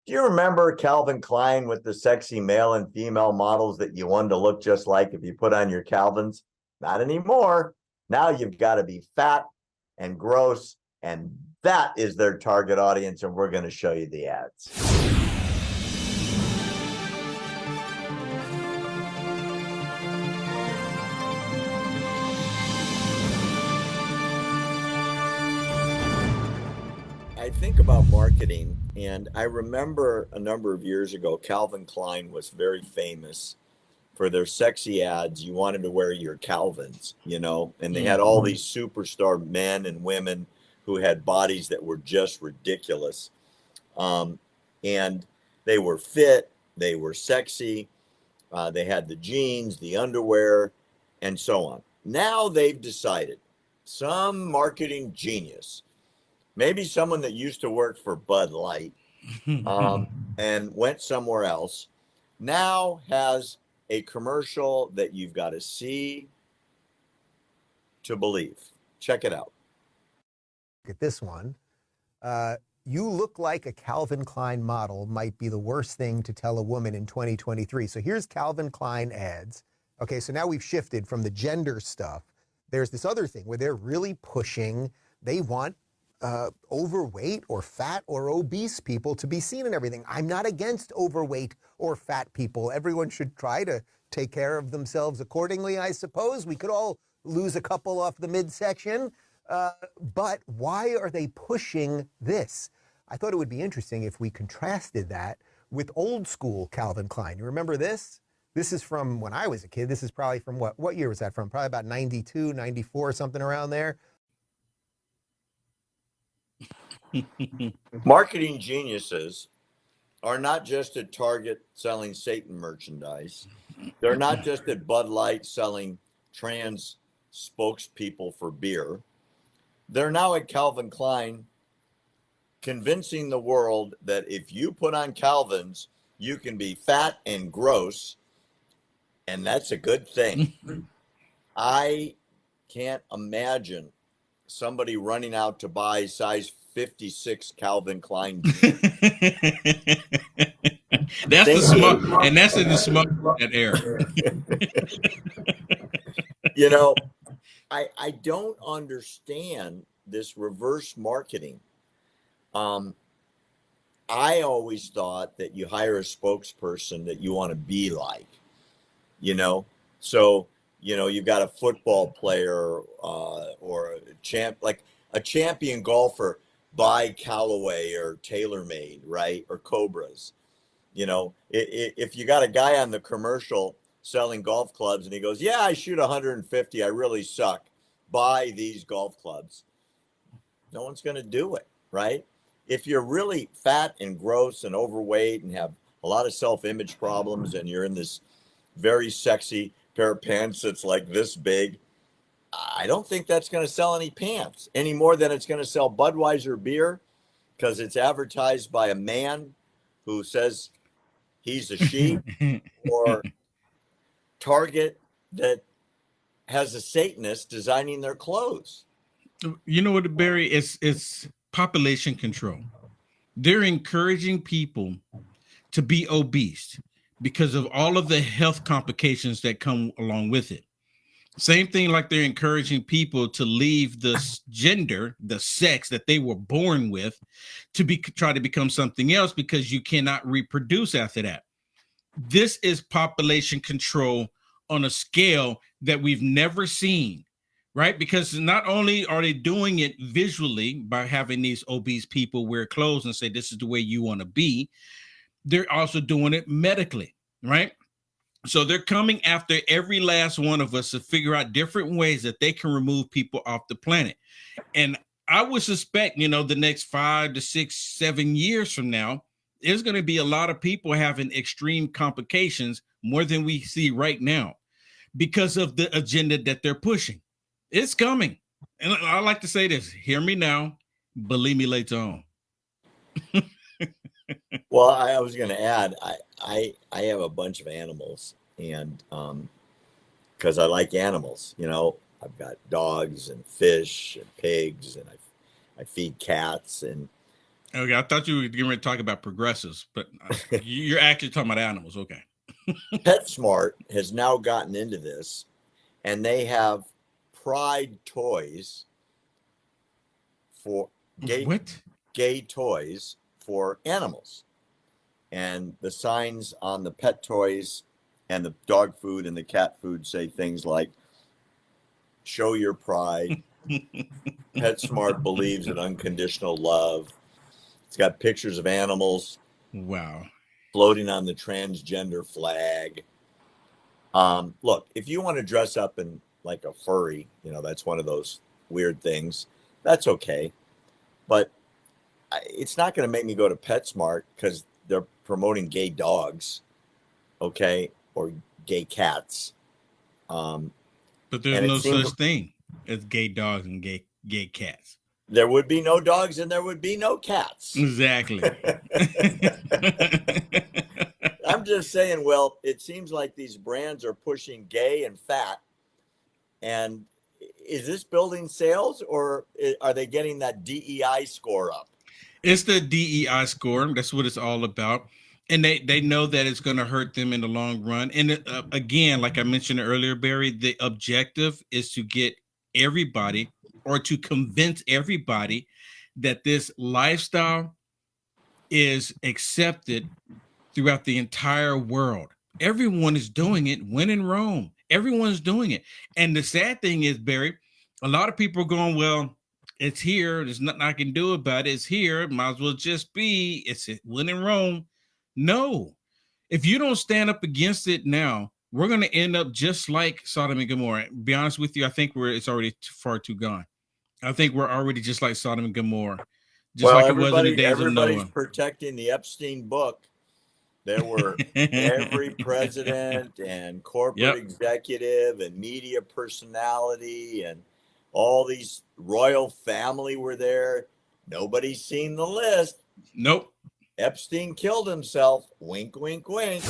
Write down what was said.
Do you remember Calvin Klein with the sexy male and female models that you wanted to look just like if you put on your Calvins? Not anymore. Now you've got to be fat and gross, and that is their target audience, and we're going to show you the ads. I think about marketing, and I remember a number of years ago, Calvin Klein was very famous for their sexy ads. You wanted to wear your Calvins, and they had all these superstar men and women who had bodies that were just ridiculous. And they were fit, they were sexy, they had the jeans, the underwear, and so on. Now they've decided, some marketing genius, maybe someone that used to work for Bud Light, and went somewhere else, now has a commercial that you've got to see to believe. Check it out. Look at this one. You look like a Calvin Klein model might be the worst thing to tell a woman in 2023. So here's Calvin Klein ads. Okay, so now we've shifted from the gender stuff. There's this other thing where they're really pushing, they want overweight or fat or obese people to be seen in everything. I'm not against overweight or fat people. Everyone should try to take care of themselves accordingly, I suppose. We could all lose a couple off the midsection. But why are they pushing this? I thought it would be interesting if we contrasted that with old school Calvin Klein. You remember this? This is from when I was a kid. This is probably from what year was that from? Probably about 92, 94, something around there. Marketing geniuses are not just at Target selling Satan merchandise. They're not just at Bud Light selling trans spokespeople for beer. They're now at Calvin Klein convincing the world that if you put on Calvins, you can be fat and gross, and that's a good thing. I can't imagine somebody running out to buy size 56 Calvin Klein jeans. That's the smart, and that's in the smart that era. I don't understand this reverse marketing. I always thought that you hire a spokesperson that you want to be like, so you've got a football player or a champion golfer by Callaway or TaylorMade, right? Or Cobras. If you got a guy on the commercial selling golf clubs and he goes, yeah, I shoot 150, I really suck, buy these golf clubs, no one's going to do it, right? If you're really fat and gross and overweight and have a lot of self-image problems and you're in this very sexy pair of pants that's like this big, I don't think that's going to sell any pants any more than it's going to sell Budweiser beer because it's advertised by a man who says he's a she, or Target that has a Satanist designing their clothes. You know what, Barry? It's population control. They're encouraging people to be obese because of all of the health complications that come along with it. Same thing like they're encouraging people to leave the gender, the sex that they were born with, to try to become something else because you cannot reproduce after that. This is population control on a scale that we've never seen, right? Because not only are they doing it visually by having these obese people wear clothes and say, this is the way you want to be, they're also doing it medically, right? So they're coming after every last one of us to figure out different ways that they can remove people off the planet. And I would suspect, the next 5 to 6, 7 years from now, there's going to be a lot of people having extreme complications more than we see right now because of the agenda that they're pushing. It's coming. And I like to say this, hear me now, believe me later on. Well, I was going to add, I have a bunch of animals, and because I like animals, I've got dogs and fish and pigs, and I feed cats, and Okay, I thought you were getting ready to talk about progressives, but you're actually talking about animals. Okay. PetSmart has now gotten into this, and they have pride toys for What? gay toys for animals. And the signs on the pet toys and the dog food and the cat food say things like, show your pride. PetSmart believes in unconditional love. It's got pictures of animals Wow. floating on the transgender flag. Look, if you want to dress up in like a furry, that's one of those weird things. That's okay. But it's not going to make me go to PetSmart because they're promoting gay dogs, okay, or gay cats. But there's And it no seems such thing as gay dogs and gay cats. there would be no dogs and there would be no cats. Exactly. I'm just saying, well, it seems like these brands are pushing gay and fat. And is this building sales, or are they getting that DEI score up? It's the DEI score. That's what it's all about. And they know that it's going to hurt them in the long run. And again, like I mentioned earlier, Barry, the objective is to get everybody or to convince everybody that this lifestyle is accepted throughout the entire world. Everyone is doing it. When in Rome, everyone's doing it. And the sad thing is, Barry, a lot of people are going, well, it's here. There's nothing I can do about it. It's here. Might as well just be. It's when in Rome. No. If you don't stand up against it now, we're going to end up just like Sodom and Gomorrah. Be honest with you, I think it's already far too gone. I think we're already just like Sodom and Gomorrah, just Well, like it was in the days of everybody's Noah. protecting the Epstein book. There were every president and corporate Yep. executive and media personality and all these royal family were there. Nobody's seen the list. Nope. Epstein killed himself. Wink, wink, wink.